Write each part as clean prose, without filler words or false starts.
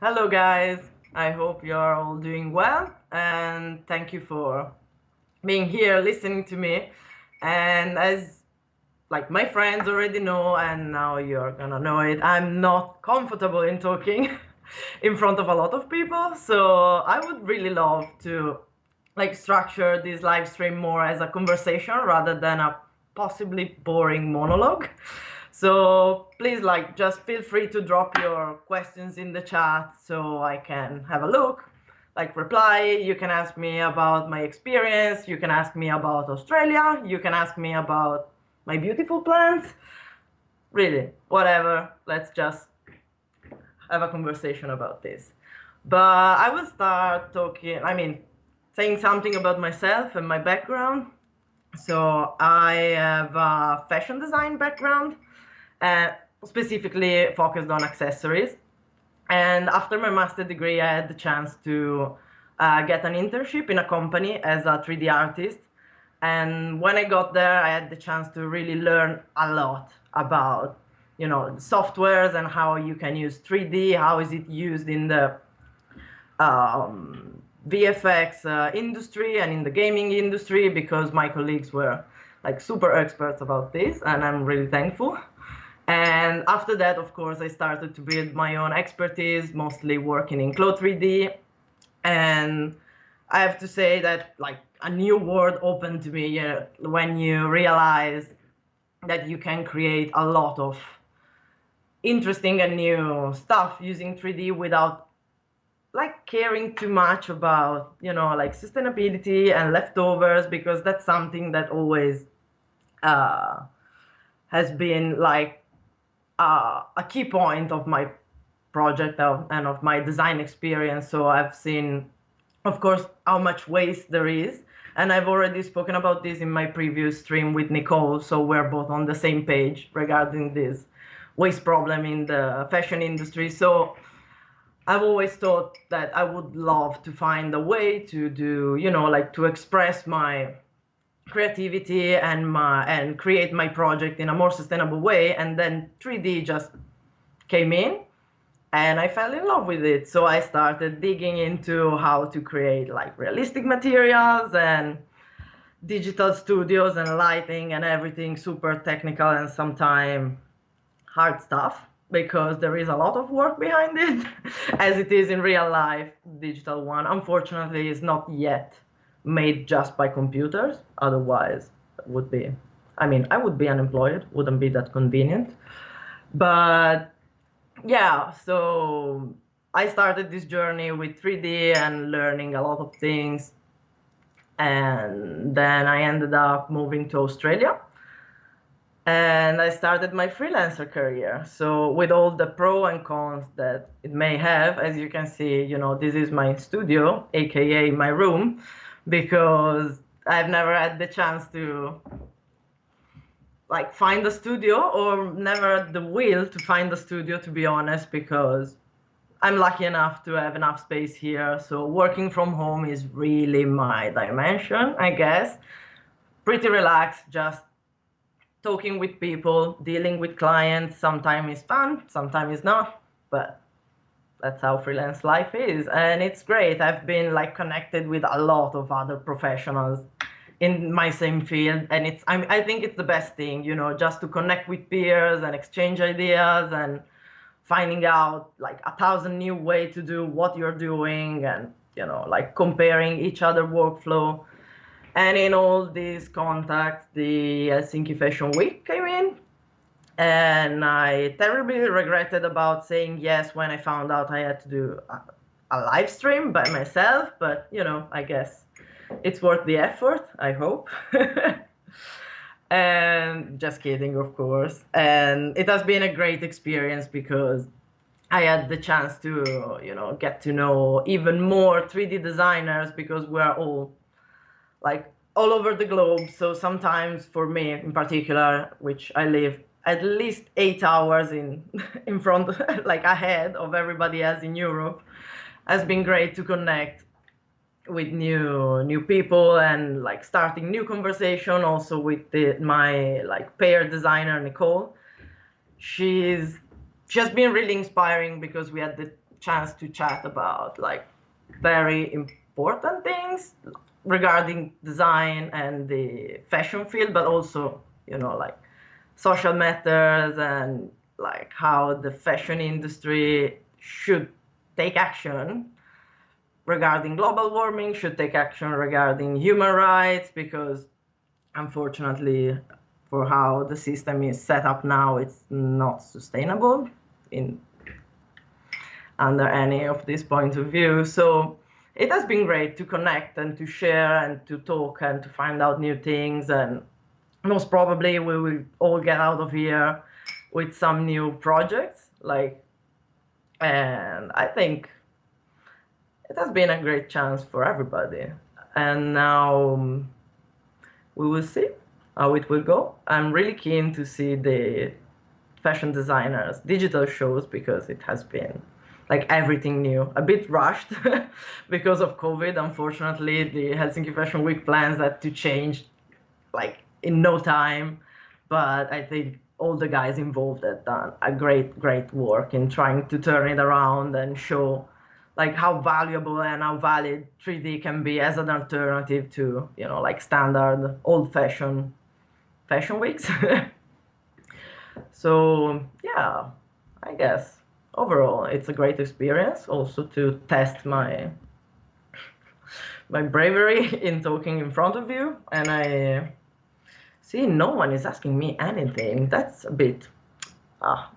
Hello guys, I hope you're all doing well and thank you for being here listening to me. And as my friends already know and now you're gonna know it, I'm not comfortable in talking in front of a lot of people. So I would really love to structure this live stream more as a conversation rather than a possibly boring monologue. So please just feel free to drop your questions in the chat so I can have a look, reply. You can ask me about my experience, you can ask me about Australia, you can ask me about my beautiful plants, really, whatever. Let's just have a conversation about this. But I will start saying something about myself and my background. So I have a fashion design background, specifically focused on accessories. And after my master's degree, I had the chance to get an internship in a company as a 3D artist. And when I got there, I had the chance to really learn a lot about, softwares and how you can use 3D, how is it used in the VFX industry and in the gaming industry, because my colleagues were super experts about this, and I'm really thankful. And after that, of course, I started to build my own expertise, mostly working in Cloud 3D. And I have to say that a new world opened to me when you realize that you can create a lot of interesting and new stuff using 3D without caring too much about sustainability and leftovers, because that's something that always has been a key point of my project and of my design experience. So I've seen, of course, how much waste there is, and I've already spoken about this in my previous stream with Nicole, so we're both on the same page regarding this waste problem in the fashion industry. So I've always thought that I would love to find a way to do, to express my creativity and create my project in a more sustainable way. And then 3D just came in and I fell in love with it. So I started digging into how to create realistic materials and digital studios and lighting and everything super technical and sometimes hard stuff, because there is a lot of work behind it, as it is in real life. Digital one, unfortunately, is not yet made just by computers. Otherwise, it would be, I would be unemployed, wouldn't be that convenient. But yeah, so I started this journey with 3D and learning a lot of things. And then I ended up moving to Australia. And I started my freelancer career. So with all the pros and cons that it may have, as you can see, this is my studio, AKA my room, because I've never had the chance to find a studio, or never had the will to find a studio, to be honest, because I'm lucky enough to have enough space here. So working from home is really my dimension, I guess. Pretty relaxed, just talking with people, dealing with clients. Sometimes it's fun, sometimes it's not, but that's how freelance life is. And it's great. I've been connected with a lot of other professionals in my same field. And I think it's the best thing, just to connect with peers and exchange ideas and finding out 1,000 new ways to do what you're doing, and, comparing each other workflow. And in all these contacts, the Helsinki Fashion Week came in, and I terribly regretted about saying yes when I found out I had to do a live stream by myself. But, I guess it's worth the effort, I hope. And just kidding, of course. And it has been a great experience because I had the chance to, get to know even more 3D designers, because we're all all over the globe. So sometimes for me in particular, which I live at least 8 hours in front, ahead of everybody else in Europe, has been great to connect with new people and starting new conversation also with my pair designer Nicole. She has been really inspiring, because we had the chance to chat about like very important things regarding design and the fashion field, but also, like social matters and like how the fashion industry should take action regarding global warming, should take action regarding human rights, because unfortunately, for how the system is set up now, it's not sustainable under any of these points of view. So it has been great to connect and to share and to talk and to find out new things. And most probably we will all get out of here with some new projects. And I think it has been a great chance for everybody. And now we will see how it will go. I'm really keen to see the fashion designers digital shows, because it has been like everything new, a bit rushed because of COVID. Unfortunately, the Helsinki Fashion Week plans had to change like in no time, but I think all the guys involved have done a great work in trying to turn it around and show like how valuable and how valid 3D can be as an alternative to, like standard old-fashioned fashion weeks. So yeah, I guess overall it's a great experience also to test my bravery in talking in front of you. And I see no one is asking me anything. That's a bit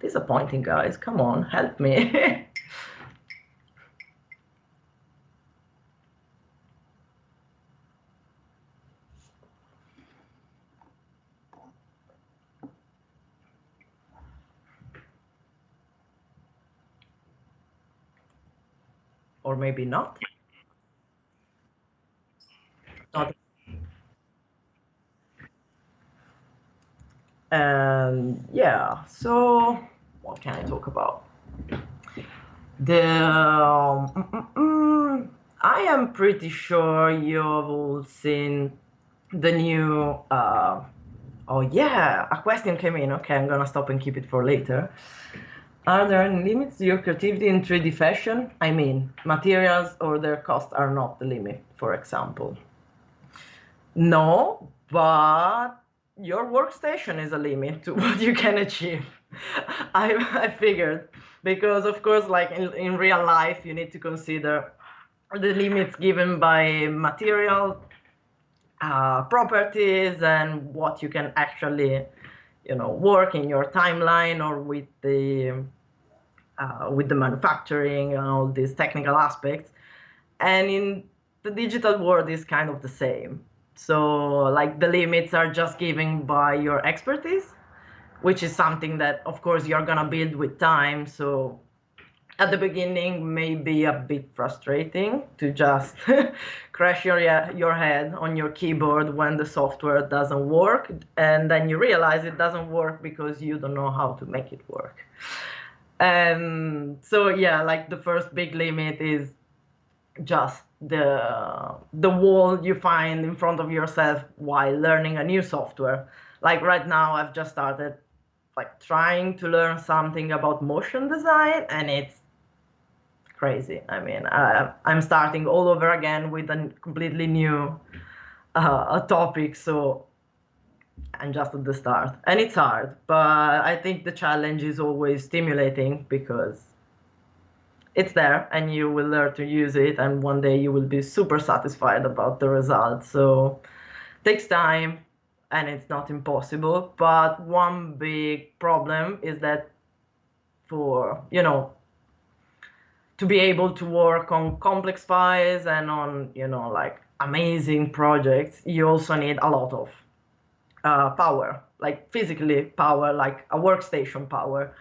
disappointing, guys. Come on, help me. Or maybe not. Not. And yeah, so what can I talk about? I am pretty sure you've all seen the new. Oh yeah, a question came in. Okay, I'm gonna stop and keep it for later. Are there any limits to your creativity in 3D fashion? I mean, materials or their costs are not the limit, for example. No, but your workstation is a limit to what you can achieve. I figured, because of course, like in real life, you need to consider the limits given by material properties and what you can actually, work in your timeline or with the manufacturing and all these technical aspects. And in the digital world is kind of the same. So like the limits are just given by your expertise, which is something that of course you're gonna build with time. So at the beginning may be a bit frustrating to just crash your head on your keyboard when the software doesn't work, and then you realize it doesn't work because you don't know how to make it work. And so yeah, like the first big limit is just the wall you find in front of yourself while learning a new software. Like right now I've just started like trying to learn something about motion design, and it's crazy. I mean, I'm starting all over again with a completely new topic, so I'm just at the start, and it's hard, but I think the challenge is always stimulating because it's there and you will learn to use it, and one day you will be super satisfied about the results. So it takes time and it's not impossible, but one big problem is that for, to be able to work on complex files and on, like amazing projects, you also need a lot of power, like physically power, like a workstation power.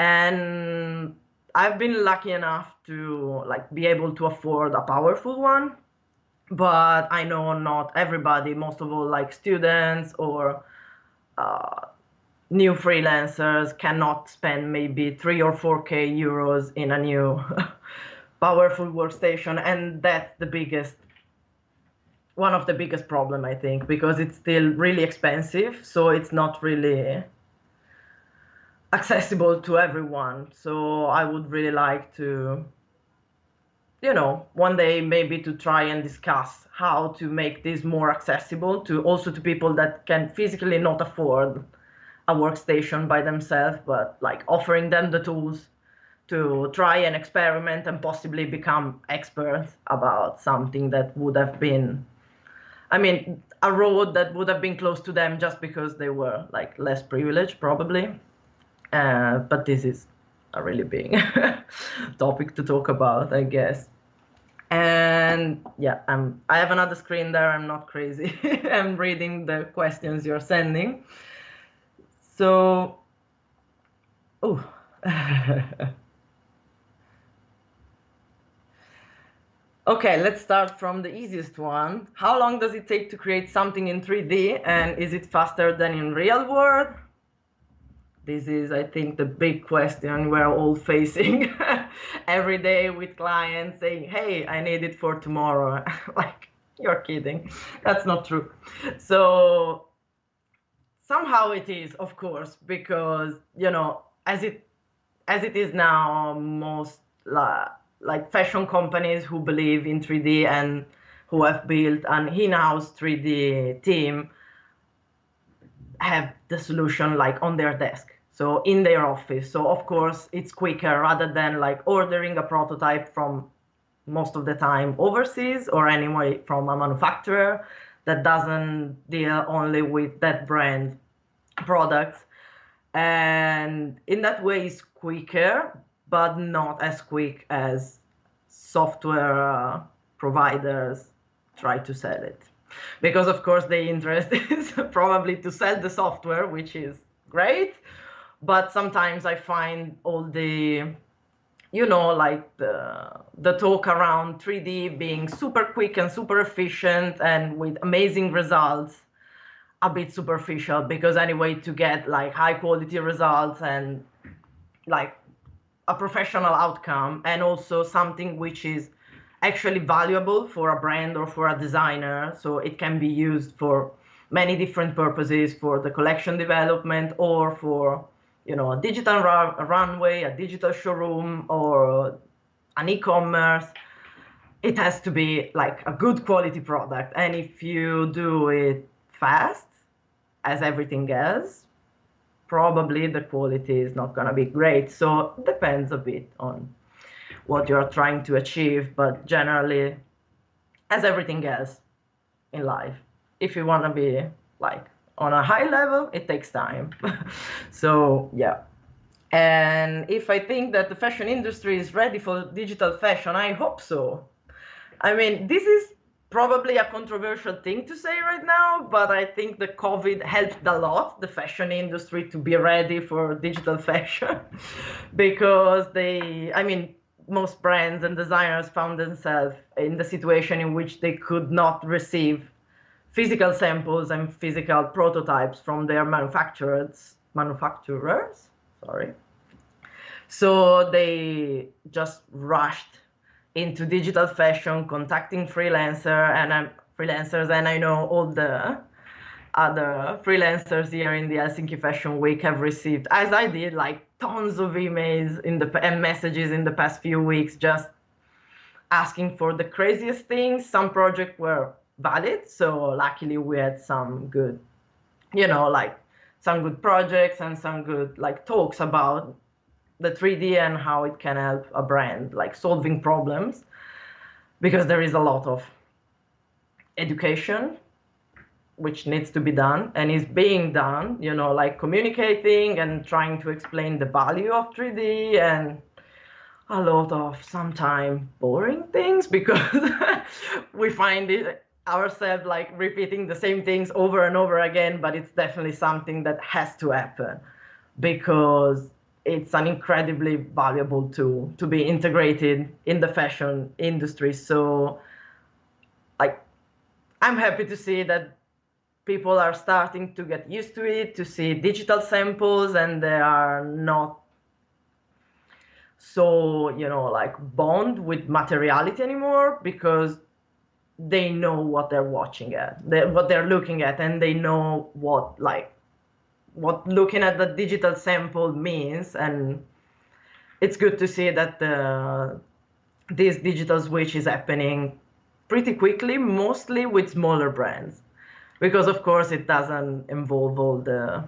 And I've been lucky enough to like be able to afford a powerful one, but I know not everybody, most of all like students or new freelancers, cannot spend maybe 3 or 4K euros in a new powerful workstation. And that's one of the biggest problem, I think, because it's still really expensive, so it's not really accessible to everyone. So I would really like to one day maybe to try and discuss how to make this more accessible to also to people that can physically not afford a workstation by themselves, but like offering them the tools to try and experiment and possibly become experts about something that would have been, I mean, a road that would have been close to them just because they were like less privileged, probably. But this is a really big topic to talk about, I guess. And yeah, I have another screen there. I'm not crazy. I'm reading the questions you're sending. So, oh. Okay, let's start from the easiest one. How long does it take to create something in 3D, and is it faster than in real world? This is, I think, the big question we're all facing every day with clients saying, hey, I need it for tomorrow. Like, you're kidding. That's not true. So somehow it is, of course, because, as it is now, most like fashion companies who believe in 3D and who have built an in-house 3D team have the solution like on their desk, so in their office. So of course it's quicker rather than like ordering a prototype from, most of the time, overseas or anyway from a manufacturer that doesn't deal only with that brand products. And in that way it's quicker, but not as quick as software providers try to sell it. Because of course the interest is probably to sell the software, which is great, but sometimes I find all the, like the talk around 3D being super quick and super efficient and with amazing results a bit superficial, because anyway, to get like high quality results and like a professional outcome, and also something which is actually valuable for a brand or for a designer, so it can be used for many different purposes, for the collection development or for, a digital runway, a digital showroom, or an e-commerce. It has to be like a good quality product, and if you do it fast, as everything else, probably the quality is not going to be great. So it depends a bit on what you're trying to achieve, but generally, as everything else in life, if you want to be like on a high level, it takes time. So yeah. And if I think that the fashion industry is ready for digital fashion, I hope so. I mean, this is probably a controversial thing to say right now, but I think the COVID helped a lot the fashion industry to be ready for digital fashion because most brands and designers found themselves in the situation in which they could not receive physical samples and physical prototypes from their manufacturers, sorry. So they just rushed into digital fashion, contacting freelancers, and I know all the other freelancers here in the Helsinki Fashion Week have received, as I did, like tons of emails and messages in the past few weeks, just asking for the craziest things. Some projects were valid, so luckily we had some good, some good projects and some good like talks about the 3D and how it can help a brand like solving problems, because there is a lot of education which needs to be done and is being done, like communicating and trying to explain the value of 3D, and a lot of sometimes boring things because we find it ourselves like repeating the same things over and over again, but it's definitely something that has to happen because it's an incredibly valuable tool to be integrated in the fashion industry. So like, I'm happy to see that people are starting to get used to it, to see digital samples, and they are not so, like bond with materiality anymore, because they know what they're watching at, what they're looking at, and they know what looking at the digital sample means. And it's good to see that the this digital switch is happening pretty quickly, mostly with smaller brands, because of course it doesn't involve all the,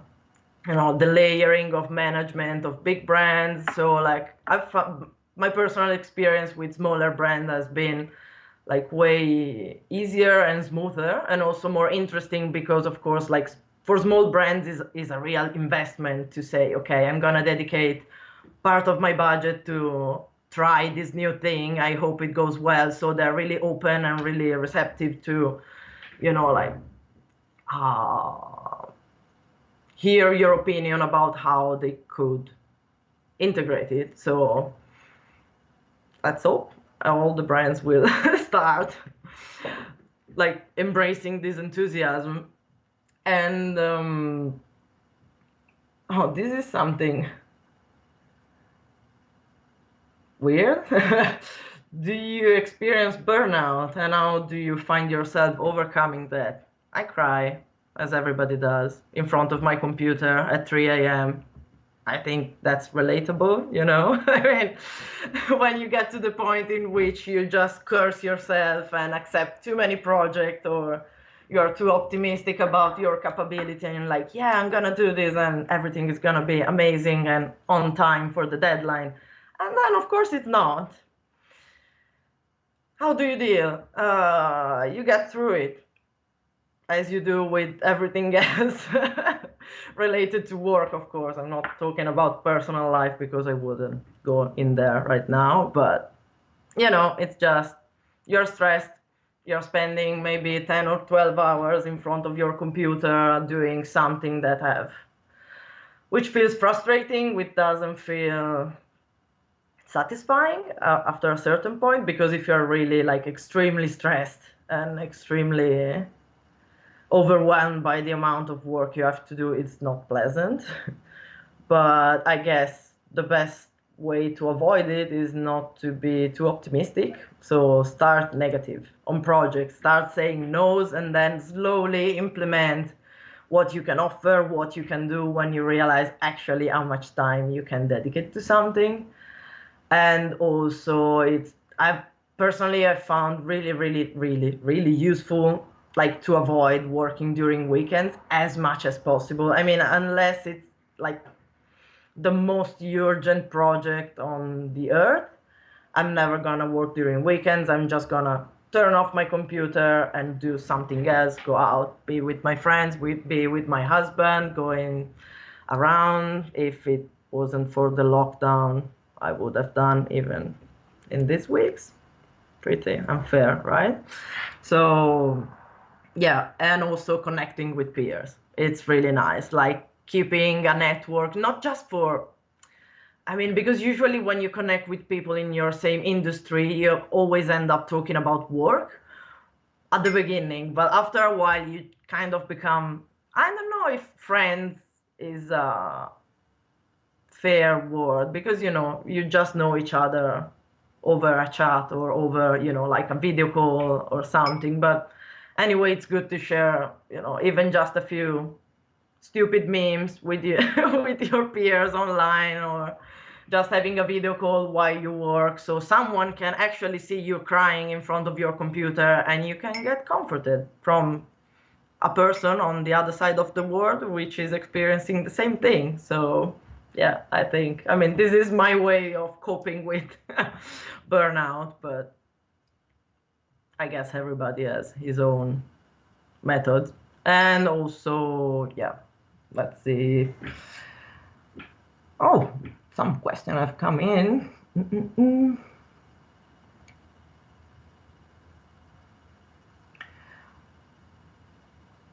the layering of management of big brands. So like I've found my personal experience with smaller brands has been like way easier and smoother, and also more interesting, because of course like for small brands is a real investment to say, okay, I'm gonna dedicate part of my budget to try this new thing. I hope it goes well. So they're really open and really receptive to, like uh, hear your opinion about how they could integrate it. So let's hope all the brands will start like embracing this enthusiasm. And oh, this is something weird. Do you experience burnout, and how do you find yourself overcoming that? I cry, as everybody does, in front of my computer at 3 a.m. I think that's relatable, I mean, when you get to the point in which you just curse yourself and accept too many projects, or you're too optimistic about your capability and you're like, yeah, I'm gonna do this and everything is gonna be amazing and on time for the deadline. And then, of course, it's not. How do you deal? You get through it, as you do with everything else related to work, of course. I'm not talking about personal life because I wouldn't go in there right now, but it's just you're stressed, you're spending maybe 10 or 12 hours in front of your computer doing something which feels frustrating, which doesn't feel satisfying after a certain point, because if you're really like extremely stressed and extremely overwhelmed by the amount of work you have to do, it's not pleasant. But I guess the best way to avoid it is not to be too optimistic. So start negative on projects, start saying no's, and then slowly implement what you can offer, what you can do when you realize actually how much time you can dedicate to something. And also I've found really, really, really, really useful, like, to avoid working during weekends as much as possible. I mean, unless it's like the most urgent project on the earth, I'm never gonna work during weekends. I'm just gonna turn off my computer and do something else, go out, be with my friends, be with my husband, going around. If it wasn't for the lockdown, I would have done even in these weeks. Pretty unfair, right? So yeah, and also connecting with peers. It's really nice, like keeping a network, not just for, I mean, because usually when you connect with people in your same industry, you always end up talking about work at the beginning, but after a while you kind of become, I don't know if friends is a fair word, because you just know each other over a chat or over like a video call or something. But anyway, it's good to share even just a few stupid memes with you with your peers online, or just having a video call while you work, so someone can actually see you crying in front of your computer, and you can get comforted from a person on the other side of the world which is experiencing the same thing. So yeah, I mean, this is my way of coping with burnout, but I guess everybody has his own method. And also, yeah, let's see. Oh, some questions have come in.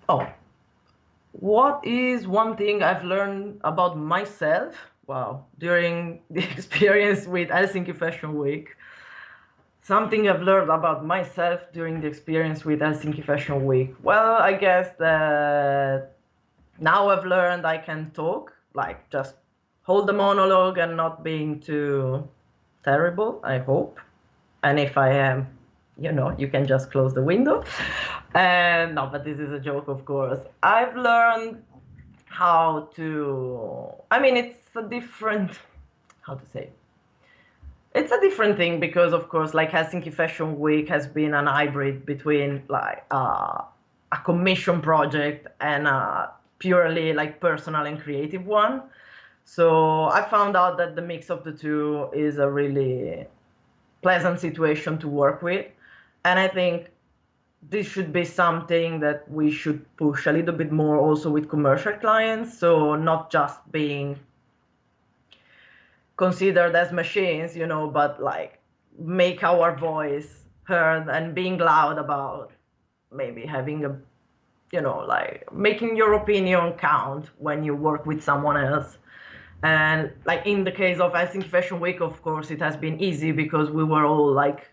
Oh, what is one thing I've learned about myself? Wow, during the experience with Helsinki Fashion Week. Something I've learned about myself during the experience with Helsinki Fashion Week. Well, I guess that now I've learned I can talk, like just hold the monologue and not being too terrible, I hope. And if I am, you can just close the window. And no, but this is a joke, of course. I've learned how to, I mean, it's a different, how to say, It's a different thing because, of course, like Helsinki Fashion Week has been an hybrid between like a commission project and a purely like personal and creative one. So I found out that the mix of the two is a really pleasant situation to work with. And I think this should be something that we should push a little bit more also with commercial clients. So not just being considered as machines, but like make our voice heard and being loud about maybe having a, like making your opinion count when you work with someone else. And like in the case of Helsinki Fashion Week, of course, it has been easy because we were all like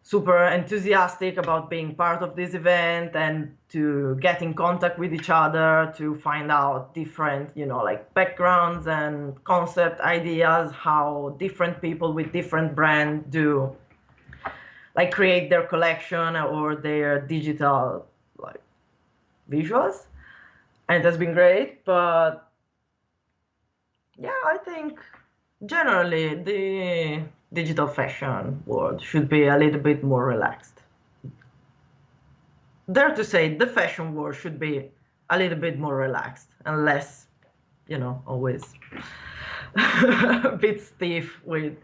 super enthusiastic about being part of this event and to get in contact with each other, to find out different, like backgrounds and concept ideas, how different people with different brands do like create their collection or their digital like visuals. And it has been great, but yeah, I think generally the digital fashion world should be a little bit more relaxed. Dare to say the fashion world should be a little bit more relaxed and less, always a bit stiff with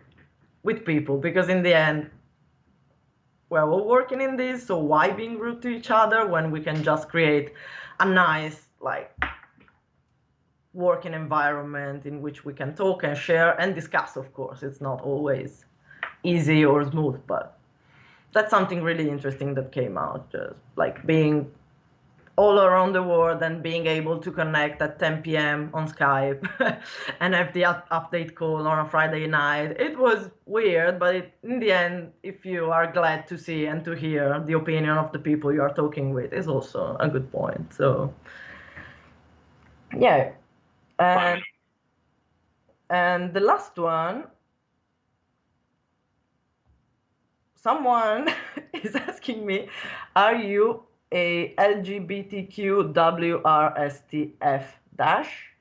people, because in the end we're all working in this, so why being rude to each other when we can just create a nice like working environment in which we can talk and share and discuss. Of course, it's not always easy or smooth, but that's something really interesting that came out, just like being all around the world and being able to connect at 10 p.m. on Skype and have the update call on a Friday night. It was weird, but in the end, if you are glad to see and to hear the opinion of the people you are talking with, is also a good point. So yeah. And the last one, someone is asking me, are you a LGBTQ dash?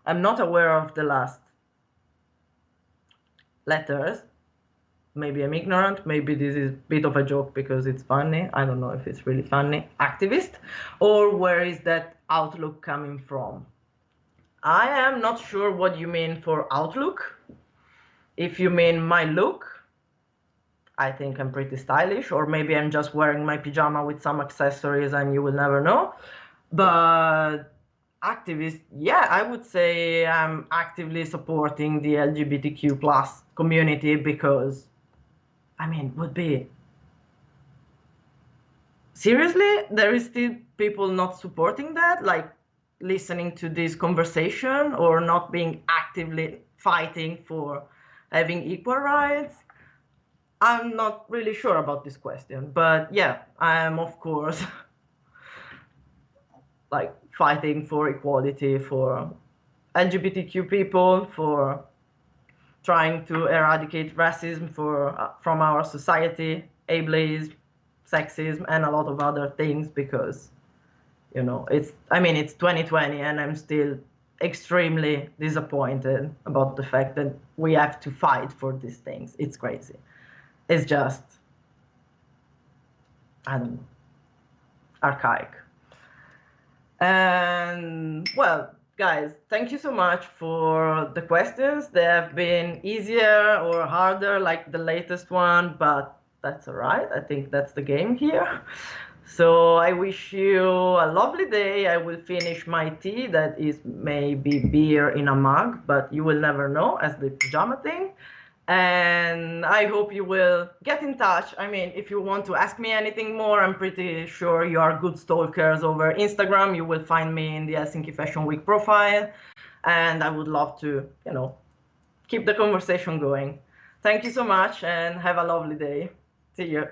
I'm not aware of the last letters. Maybe I'm ignorant. Maybe this is a bit of a joke because it's funny. I don't know if it's really funny. Activist? Or where is that outlook coming from? I am not sure what you mean for outlook. If you mean my look, I think I'm pretty stylish, or maybe I'm just wearing my pajama with some accessories and you will never know. But activist, yeah, I would say I'm actively supporting the LGBTQ plus community because, I mean, would be, seriously, there is still people not supporting that, like listening to this conversation or not being actively fighting for having equal rights. I'm not really sure about this question, but yeah, I am, of course, like fighting for equality for LGBTQ people, for trying to eradicate racism from our society, ableism, sexism, and a lot of other things, because it's 2020 and I'm still extremely disappointed about the fact that we have to fight for these things. It's crazy. It's just, I don't know, archaic. And well, guys, thank you so much for the questions. They have been easier or harder, like the latest one, but that's all right. I think that's the game here. So I wish you a lovely day. I will finish my tea. That is maybe beer in a mug, but you will never know, as the pajama thing. And I hope you will get in touch. I mean, if you want to ask me anything more, I'm pretty sure you are good stalkers over Instagram. You will find me in the Helsinki Fashion Week profile. And I would love to, keep the conversation going. Thank you so much and have a lovely day. See you.